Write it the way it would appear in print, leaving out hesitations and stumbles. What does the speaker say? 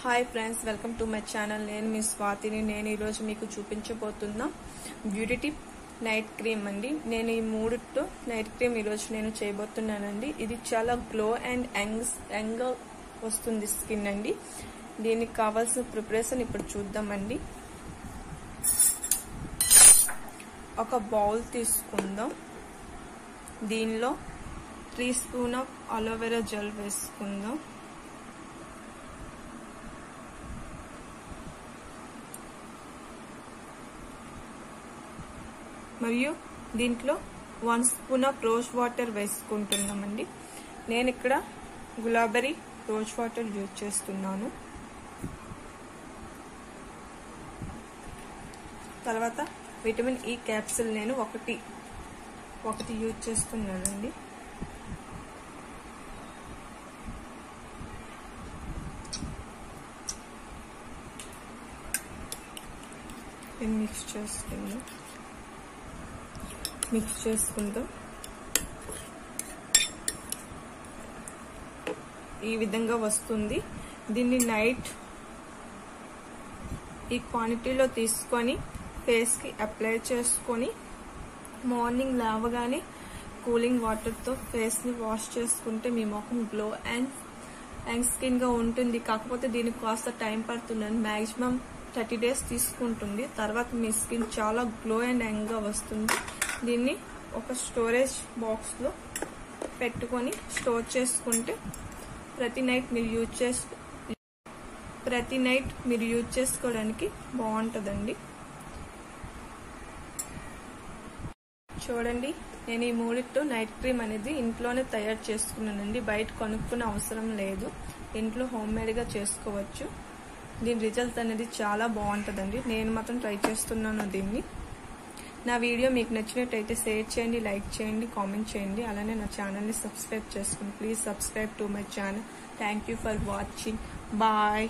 Hi friends, welcome to my channel. నేను మీ స్వాతిని. నేను ఈరోజు మీకు చూపించబోతున్న బ్యూటీ టిప్ నైట్ క్రీమ్ అండి. నేను ఈ మూడుతో నైట్ క్రీమ్ ఈరోజు నేను చేయబోతున్నానండి. ఇది చాలా గ్లో అండ్ యంగ్ వస్తుంది స్కిన్ అండి. దీనికి కావాల్సిన ప్రిపరేషన్ ఇప్పుడు చూద్దామండి. ఒక బౌల్ తీసుకుందాం. దీనిలో 3 స్పూన్ ఆఫ్ అలోవెరా జెల్ వేసుకుందాం. మరియు దీంట్లో 1 స్పూన్ ఆఫ్ రోజ్ వాటర్ వేసుకుంటున్నామండి. నేను ఇక్కడ గులాబరీ రోజ్ వాటర్ యూజ్ చేస్తున్నాను. తర్వాత విటమిన్ ఈ క్యాప్సూల్ నేను ఒకటి యూజ్ చేస్తున్నానండి. మిక్స్ చేసుకుందాం. ఈ విధంగా వస్తుంది. దీన్ని నైట్ ఈ క్వాంటిటీలో తీసుకొని ఫేస్ కి అప్లై చేసుకొని మార్నింగ్ లేవగానే కూలింగ్ వాటర్ తో ఫేస్ ని వాష్ చేసుకుంటే మీ ముఖం గ్లో అండ్ స్కిన్ గా ఉంటుంది. కాకపోతే దీనికి కాస్త టైం పడుతుందని మాక్సిమం 30 days తీసుకుంటుంది. తర్వాత మీ స్కిన్ చాలా గ్లో అండ్ యంగ్ గా వస్తుంది. దీన్ని ఒక స్టోరేజ్ బాక్స్ లో పెట్టుకొని స్టోర్ చేసుకుంటే ప్రతి నైట్ మీరు యూజ్ చేసుకోవడానికి బాగుంటుందండి. చూడండి, నేను ఈ మూడితో నైట్ క్రీమ్ అనేది ఇంట్లోనే తయారు చేసుకున్నానండి. బయట కొనుక్కునే అవసరం లేదు. ఇంట్లో హోమ్ మేడ్ గా చేసుకోవచ్చు. దీని రిజల్ట్ అనేది చాలా బాగుంటుందండి. నేను మాత్రం ట్రై చేస్తున్నాను దీన్ని. నా వీడియో మీకు నచ్చినట్టయితే షేర్ చేయండి, లైక్ చేయండి, కామెంట్ చేయండి. అలానే నా ఛానల్ని సబ్స్క్రైబ్ చేసుకోండి. Please subscribe to my channel. Thank you for watching. Bye.